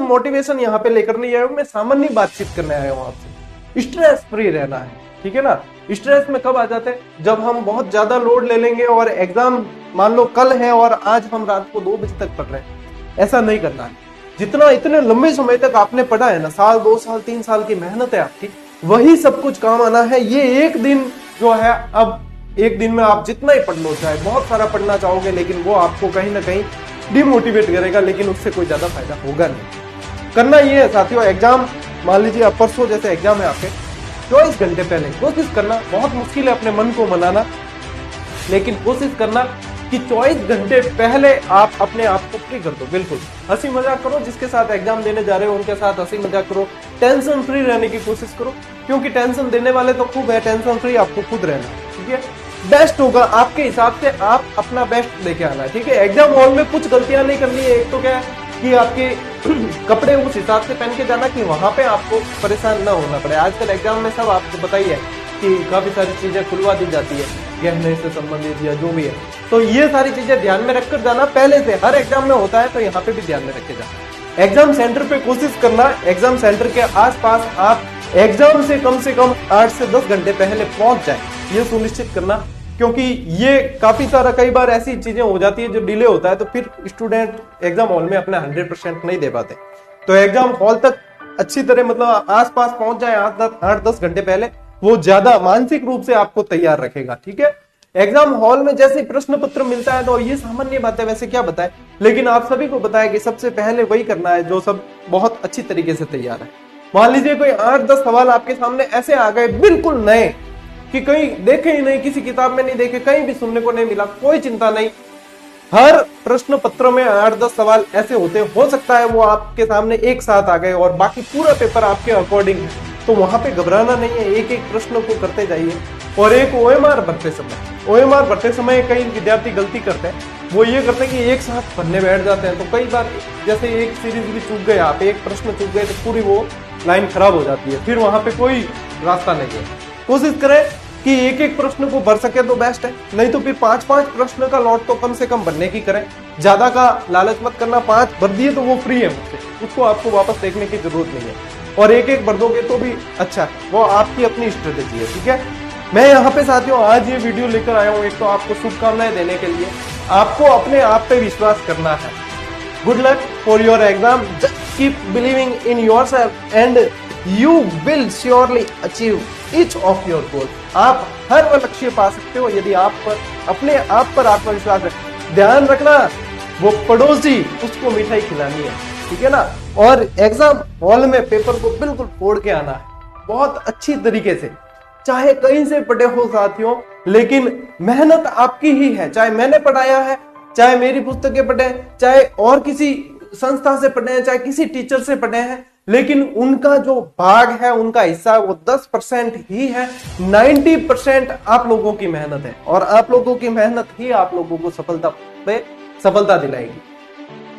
Motivation यहाँ पे लेकर नहीं आया हूं, मैं सामान्य बातचीत करने आया हूं आपसे। स्ट्रेस फ्री रहना है, ठीक है ना। स्ट्रेस में कब आ जाते हैं, जब हम बहुत ज्यादा लोड ले लेंगे और एग्जाम मान लो कल है और आज हम रात को 2 बजे तक पढ़ रहे हैं। ऐसा नहीं करना है। जितना इतने लंबे समय तक आपने पढ़ा है ना, साल 2 साल 3 साल की मेहनत है आपकी, वही सब कुछ काम आना है। ये एक दिन जो है, अब एक दिन में आप जितना ही पढ़ लो, चाहे बहुत सारा पढ़ना चाहोगे, लेकिन वो आपको कहीं ना कहीं डिमोटिवेट करेगा, लेकिन उससे कोई ज्यादा फायदा होगा नहीं। करना ये है साथियों, एग्जाम मान लीजिए अब परसों जैसे एग्जाम है आपके, 24 घंटे पहले कोशिश करना, बहुत मुश्किल है अपने मन को मनाना, लेकिन कोशिश करना कि 24 घंटे पहले आप अपने आप को फ्री कर दो। बिल्कुल हंसी मजाक करो, जिसके साथ एग्जाम देने जा रहे हो उनके साथ हंसी मजाक करो, टेंशन फ्री रहने की कोशिश करो, क्योंकि टेंशन देने वाले तो खूब है, टेंशन फ्री आपको खुद रहना, ठीक है। बेस्ट होगा आपके हिसाब से, आप अपना बेस्ट लेके आना है, ठीक है। एग्जाम हॉल में कुछ गलतियां नहीं करनी है। एक तो क्या है कि आपके कपड़े उस हिसाब से पहन के जाना कि वहां पे आपको परेशान ना होना पड़े। आजकल एग्जाम में सब आपको बताइए कि काफी सारी चीजें खुलवा दी जाती है, गहने से संबंधित या जो भी है, तो ये सारी चीजें ध्यान में रखकर जाना पहले से। हर एग्जाम में होता है, तो यहाँ पे भी ध्यान में रख के जाना। एग्जाम सेंटर पे कोशिश करना, एग्जाम सेंटर के आसपास आप एग्जाम से कम 8 से 10 घंटे पहले पहुंच जाए, ये सुनिश्चित करना, क्योंकि ये काफी सारा कई बार ऐसी चीजें हो जाती है जो डिले होता है, तो फिर स्टूडेंट एग्जाम हॉल में अपना 100% नहीं दे पाते। तो एग्जाम हॉल तक अच्छी तरह मतलब आसपास पहुंच जाए 8-10 घंटे पहले, वो ज्यादा मानसिक रूप से आपको तैयार रखेगा, ठीक है। एग्जाम हॉल में जैसे प्रश्न पत्र मिलता है, तो ये सामान्य बात है, वैसे क्या बताए, लेकिन आप सभी को बताया कि सबसे पहले वही करना है जो सब बहुत अच्छी तरीके से तैयार है। मान लीजिए कोई 8-10 सवाल आपके सामने ऐसे आ गए बिल्कुल नए, कि कहीं देखे ही नहीं, किसी किताब में नहीं देखे, कहीं भी सुनने को नहीं मिला, कोई चिंता नहीं। हर प्रश्न पत्र में 8-10 सवाल ऐसे होते, हो सकता है वो आपके सामने एक साथ आ गए और बाकी पूरा पेपर आपके अकॉर्डिंग है, तो वहां पे घबराना नहीं है। एक एक प्रश्न को करते जाइए। और एक ओएमआर भरते समय कई विद्यार्थी गलती करते हैं, वो ये करते हैं कि एक साथ पढ़ने बैठ जाते हैं, तो कई बार जैसे एक सीरीज भी चूक गए आप, एक प्रश्न चूक गए, तो पूरी वो लाइन खराब हो जाती है, फिर वहां पे कोई रास्ता नहीं है। कोशिश करें कि एक एक प्रश्न को भर सके तो बेस्ट है, नहीं तो फिर 5-5 प्रश्न का लॉट तो कम से कम भरने की करें। ज्यादा का लालच मत करना, 5 भर दिए तो वो फ्री है मुझसे, उसको आपको वापस देखने की जरूरत नहीं है। और एक एक भर दोगे तो भी अच्छा, वो आपकी अपनी स्ट्रेटेजी है, ठीक है। मैं यहाँ पे साथियों आज ये वीडियो लेकर आया हूँ, एक तो आपको शुभकामनाएं देने के लिए, आपको अपने आप पे विश्वास करना है। Good luck for your exam, just keep believing in yourself and you will surely achieve each of your goal. आप हर वो लक्ष्य पा सकते हो यदि आप पर अपने आप पर आत्मविश्वास है। ध्यान रखना, वो पड़ोसी उसको मिठाई खिलानी है, ठीक है ना। और एग्जाम हॉल में पेपर को बिल्कुल फोड़ के आना है, बहुत अच्छी तरीके से, चाहे कहीं से पढ़े हो साथियों, लेकिन मेहनत आपकी ही है। चाहे मैंने पढ़ाया है, चाहे मेरी पुस्तकें पढ़े, चाहे और किसी संस्था से पढ़े हैं, चाहे किसी टीचर से पढ़े हैं, लेकिन उनका जो भाग है, उनका हिस्सा, वो 10% ही है। 90% आप लोगों की मेहनत है, और आप लोगों की मेहनत ही आप लोगों को सफलता दिलाएगी।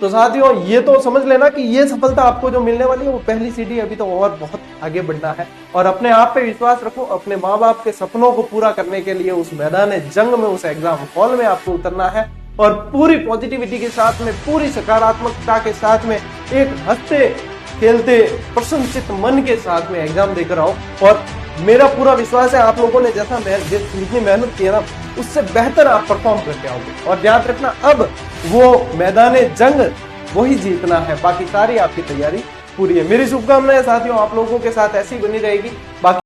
तो साथियों ये तो समझ लेना कि ये सफलता आपको जो मिलने वाली है वो पहली सीढ़ी, अभी तो और बहुत आगे बढ़ना है। और अपने आप पे विश्वास रखो, अपने माँ बाप के सपनों को पूरा करने के लिए उस मैदान जंग में, उस एग्जाम हॉल में आपको उतरना है, और पूरी पॉजिटिविटी के साथ में, पूरी सकारात्मकता के साथ में, एक हंसते खेलते प्रसन्नचित मन के साथ में एग्जाम देकर आओ। और मेरा पूरा विश्वास है आप लोगों ने जितनी मेहनत की है ना, उससे बेहतर आप परफॉर्म करके आओगे। और ध्यान रखना, अब वो मैदान जंग वही जीतना है, बाकी सारी आपकी तैयारी पूरी है। मेरी शुभकामनाएं साथियों आप लोगों के साथ ऐसी बनी रहेगी। बाकी